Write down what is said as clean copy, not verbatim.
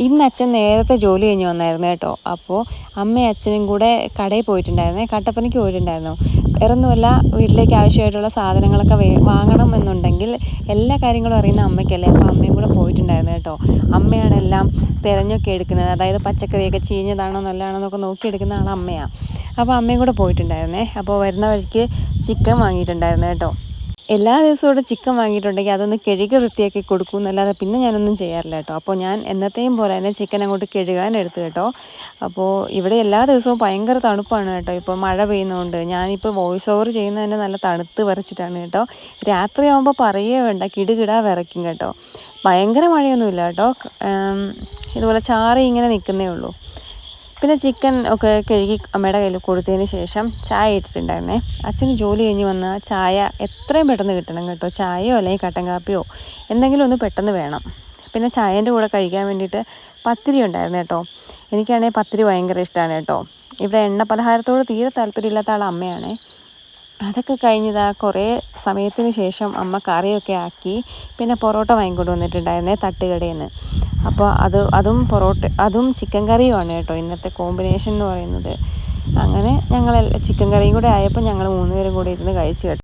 ഇന്ന് അച്ഛൻ നേരത്തെ ജോലി കഴിഞ്ഞ് വന്നായിരുന്നു കേട്ടോ. അപ്പോൾ അമ്മയും അച്ഛനും കൂടെ കടയിൽ പോയിട്ടുണ്ടായിരുന്നേ, കട്ടപ്പനയ്ക്ക് പോയിട്ടുണ്ടായിരുന്നു. വേറൊന്നുമല്ല, വീട്ടിലേക്ക് ആവശ്യമായിട്ടുള്ള സാധനങ്ങളൊക്കെ വാങ്ങണം എന്നുണ്ടെങ്കിൽ എല്ലാ കാര്യങ്ങളും അറിയുന്ന അമ്മയ്ക്കല്ലേ. അപ്പോൾ അമ്മയും കൂടെ പോയിട്ടുണ്ടായിരുന്നു കേട്ടോ. അമ്മയാണ് എല്ലാം തിരഞ്ഞൊക്കെ എടുക്കുന്നത്, അതായത് പച്ചക്കറിയൊക്കെ ചീഞ്ഞതാണോ നല്ലതാണോ എന്നൊക്കെ നോക്കിയെടുക്കുന്ന ആൾ അമ്മയാണ്. അപ്പോൾ അമ്മയും കൂടെ പോയിട്ടുണ്ടായിരുന്നേ. അപ്പോൾ വരുന്ന വഴിക്ക് ചിക്കൻ വാങ്ങിയിട്ടുണ്ടായിരുന്നു കേട്ടോ. എല്ലാ ദിവസവും ഇവിടെ ചിക്കൻ വാങ്ങിയിട്ടുണ്ടെങ്കിൽ അതൊന്ന് കഴുകി വൃത്തിയാക്കി കൊടുക്കും എന്നല്ലാതെ പിന്നെ ഞാനൊന്നും ചെയ്യാറില്ല കേട്ടോ. അപ്പോൾ ഞാൻ എന്നത്തെയും പോലെ തന്നെ ചിക്കൻ അങ്ങോട്ട് കഴുകാൻ എടുത്തു കേട്ടോ. അപ്പോൾ ഇവിടെ എല്ലാ ദിവസവും ഭയങ്കര തണുപ്പാണ് കേട്ടോ. ഇപ്പോൾ മഴ പെയ്യുന്നതുകൊണ്ട് ഞാനിപ്പോൾ വോയിസ് ഓവർ ചെയ്യുന്നത് തന്നെ നല്ല തണുത്ത് വിറച്ചിട്ടാണ് കേട്ടോ. രാത്രിയാകുമ്പോൾ പറയേ വേണ്ട, കിടുകിടാ വിറയ്ക്കും കേട്ടോ. ഭയങ്കര മഴയൊന്നുമില്ല കേട്ടോ, ഇതുപോലെ ചാറി ഇങ്ങനെ നിൽക്കുന്നേ ഉള്ളൂ. പിന്നെ ചിക്കൻ ഒക്കെ കഴുകി അമ്മയുടെ കയ്യിൽ കൊടുത്തതിന് ശേഷം ചായ ഇട്ടിട്ടുണ്ടായിരുന്നേ. അച്ഛന് ജോലി കഴിഞ്ഞ് വന്ന ചായ എത്രയും പെട്ടെന്ന് കിട്ടണം കേട്ടോ. ചായയോ അല്ലെങ്കിൽ കട്ടൻ കാപ്പിയോ എന്തെങ്കിലും ഒന്ന് പെട്ടെന്ന് വേണം. പിന്നെ ചായേൻ്റെ കൂടെ കഴിക്കാൻ വേണ്ടിയിട്ട് പത്തിരി ഉണ്ടായിരുന്നു കേട്ടോ. എനിക്കാണെങ്കിൽ പത്തിരി ഭയങ്കര ഇഷ്ടമാണ് കേട്ടോ. ഇവിടെ എണ്ണ പലഹാരത്തോട് തീരെ താല്പര്യമില്ലാത്ത ആൾ അമ്മയാണേ. അതൊക്കെ കഴിഞ്ഞതാ കുറേ സമയത്തിന് ശേഷം അമ്മ കറിയൊക്കെ ആക്കി പിന്നെ പൊറോട്ട വാങ്ങിക്കൊണ്ട് വന്നിട്ടുണ്ടായിരുന്നേ തട്ടുകടയിൽ നിന്ന്. അപ്പോൾ അതും ചിക്കൻ കറിയുമാണ് കേട്ടോ ഇന്നത്തെ കോമ്പിനേഷൻ എന്ന് പറയുന്നത്. അങ്ങനെ ചിക്കൻ കറിയും കൂടെ ആയപ്പോൾ ഞങ്ങൾ 3 പേരും കൂടി ഇരുന്ന് കഴിച്ചു കേട്ടോ.